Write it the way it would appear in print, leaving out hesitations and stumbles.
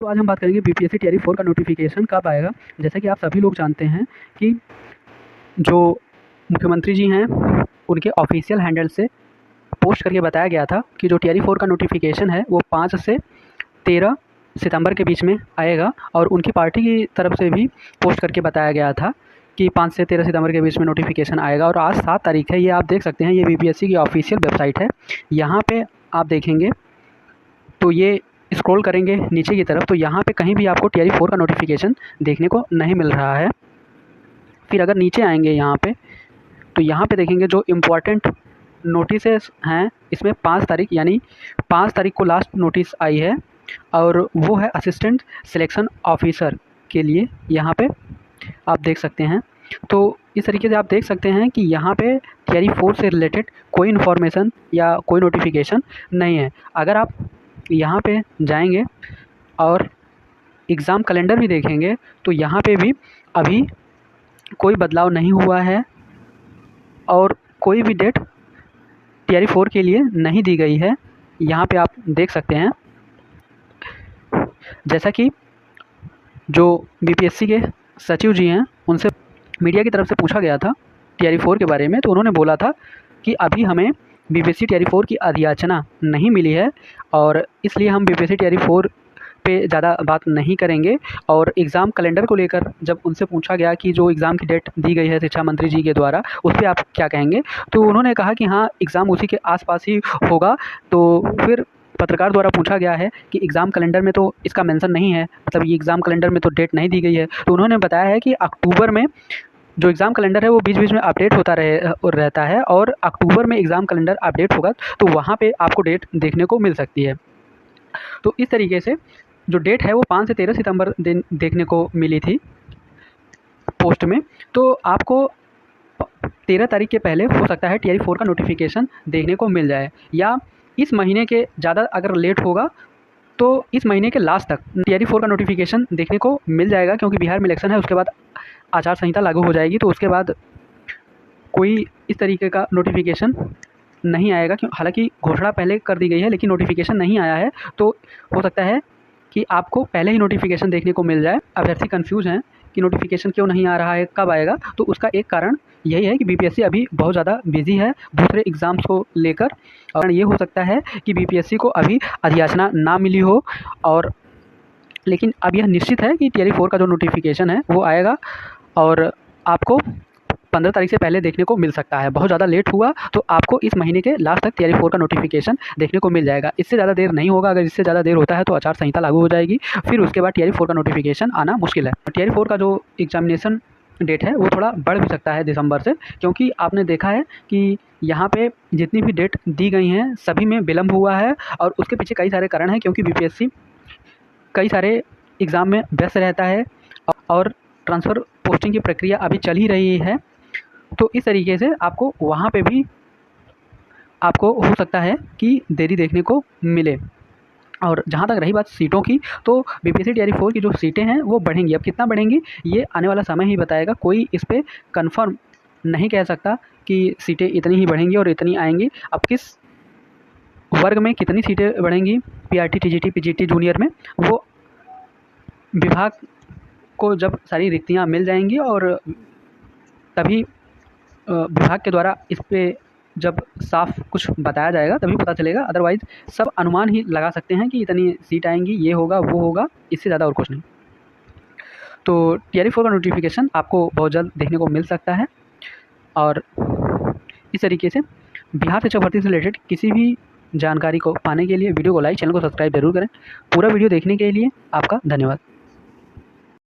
तो आज हम बात करेंगे बीपीएससी टीआरई 4 का नोटिफिकेशन कब आएगा। जैसा कि आप सभी लोग जानते हैं कि जो मुख्यमंत्री जी हैं उनके ऑफिशियल हैंडल से पोस्ट करके बताया गया था कि जो टीआरई 4 का नोटिफिकेशन है वो 5 से 13 सितंबर के बीच में आएगा, और उनकी पार्टी की तरफ से भी पोस्ट करके बताया गया था कि 5 से 13 सितंबर के बीच में नोटिफिकेशन आएगा। और आज 7 तारीख है, ये आप देख सकते हैं, ये बीपीएससी की ऑफिशियल वेबसाइट है। यहाँ पे आप देखेंगे तो ये स्क्रॉल करेंगे नीचे की तरफ तो यहाँ पे कहीं भी आपको टीआरई 4 का नोटिफिकेशन देखने को नहीं मिल रहा है। फिर अगर नीचे आएंगे यहाँ पे तो यहाँ पे देखेंगे जो इम्पोर्टेंट नोटिसेस हैं, इसमें 5 तारीख यानी 5 तारीख को लास्ट नोटिस आई है, और वो है असिस्टेंट सिलेक्शन ऑफिसर के लिए। यहाँ पे आप देख सकते हैं। तो इस तरीके से आप देख सकते हैं कि यहाँ पे टीआरई 4 से रिलेटेड कोई इन्फॉर्मेशन या कोई नोटिफिकेशन नहीं है। अगर आप यहाँ पे जाएंगे और एग्ज़ाम कैलेंडर भी देखेंगे तो यहाँ पे भी अभी कोई बदलाव नहीं हुआ है, और कोई भी डेट टीआरई 4 के लिए नहीं दी गई है। यहाँ पे आप देख सकते हैं, जैसा कि जो बीपीएससी के सचिव जी हैं उनसे मीडिया की तरफ से पूछा गया था टीआरई 4 के बारे में, तो उन्होंने बोला था कि अभी हमें बीपीएससी टीआरई 4 की अधियाचना नहीं मिली है, और इसलिए हम बीपीएससी टीआरई 4 पे ज़्यादा बात नहीं करेंगे। और एग्ज़ाम कैलेंडर को लेकर जब उनसे पूछा गया कि जो एग्ज़ाम की डेट दी गई है शिक्षा मंत्री जी के द्वारा, उस पर आप क्या कहेंगे, तो उन्होंने कहा कि हाँ, एग्ज़ाम उसी के आसपास ही होगा। तो फिर पत्रकार द्वारा पूछा गया है कि एग्ज़ाम कैलेंडर में तो इसका मेंशन नहीं है, मतलब ये एग्ज़ाम कैलेंडर में तो डेट नहीं दी गई है। तो उन्होंने बताया है कि अक्टूबर में जो एग्ज़ाम कैलेंडर है वो बीच बीच में अपडेट होता रहता है, और अक्टूबर में एग्ज़ाम कैलेंडर अपडेट होगा तो वहाँ पे आपको डेट देखने को मिल सकती है। तो इस तरीके से जो डेट है वो 5 से 13 सितंबर दिन देखने को मिली थी पोस्ट में। तो आपको 13 तारीख के पहले हो सकता है टीआरई 4 का नोटिफिकेशन देखने को मिल जाए, या इस महीने के ज़्यादा अगर लेट होगा तो इस महीने के लास्ट तक टीआरई 4 का नोटिफिकेशन देखने को मिल जाएगा, क्योंकि बिहार में इलेक्शन है, उसके बाद आचार संहिता लागू हो जाएगी, तो उसके बाद कोई इस तरीके का नोटिफिकेशन नहीं आएगा। क्यों, हालांकि घोषणा पहले कर दी गई है लेकिन नोटिफिकेशन नहीं आया है, तो हो सकता है कि आपको पहले ही नोटिफिकेशन देखने को मिल जाए। अभ्यर्थी कंफ्यूज हैं कि नोटिफिकेशन क्यों नहीं आ रहा है, कब आएगा, तो उसका एक कारण यही है कि बीपीएससी अभी बहुत ज़्यादा बिजी है दूसरे एग्ज़ाम्स को लेकर, और ये हो सकता है कि बीपीएससी को अभी अधियाचना ना मिली हो। और लेकिन अब यह निश्चित है कि टीआरई 4 का जो नोटिफिकेशन है वो आएगा, और आपको 15 तारीख से पहले देखने को मिल सकता है। बहुत ज़्यादा लेट हुआ तो आपको इस महीने के लास्ट तक टीआरई 4 का नोटिफिकेशन देखने को मिल जाएगा। इससे ज़्यादा देर नहीं होगा। अगर इससे ज़्यादा देर होता है तो आचार संहिता लागू हो जाएगी, फिर उसके बाद टीआरई 4 का नोटिफिकेशन आना मुश्किल है। टीआरई 4 का जो एग्जामिनेशन डेट है वो थोड़ा बढ़ भी सकता है दिसंबर से, क्योंकि आपने देखा है कि यहाँ पे जितनी भी डेट दी गई हैं सभी में विलम्ब हुआ है, और उसके पीछे कई सारे कारण हैं, क्योंकि बीपीएससी कई सारे एग्ज़ाम में व्यस्त रहता है और ट्रांसफ़र पोस्टिंग की प्रक्रिया अभी चल ही रही है। तो इस तरीके से आपको वहाँ पे भी आपको हो सकता है कि देरी देखने को मिले। और जहाँ तक रही बात सीटों की, तो बीपीएससी टीआरई 4 की जो सीटें हैं वो बढ़ेंगी। अब कितना बढ़ेंगी ये आने वाला समय ही बताएगा, कोई इस पर कंफर्म नहीं कह सकता कि सीटें इतनी ही बढ़ेंगी और इतनी आएंगी। अब किस वर्ग में कितनी सीटें बढ़ेंगी, पीआरटी, टीजीटी, पीजीटी जूनियर में, वो विभाग को जब सारी रिक्तियाँ मिल जाएंगी और तभी विभाग के द्वारा इस पे जब साफ कुछ बताया जाएगा तभी पता चलेगा। अदरवाइज़ सब अनुमान ही लगा सकते हैं कि इतनी सीट आएंगी, ये होगा वो होगा, इससे ज़्यादा और कुछ नहीं। तो टीआरई 4 का नोटिफिकेशन आपको बहुत जल्द देखने को मिल सकता है। और इस तरीके से बिहार शिक्षक भर्ती से रिलेटेड किसी भी जानकारी को पाने के लिए वीडियो को लाइक, चैनल को सब्सक्राइब जरूर करें। पूरा वीडियो देखने के लिए आपका धन्यवाद।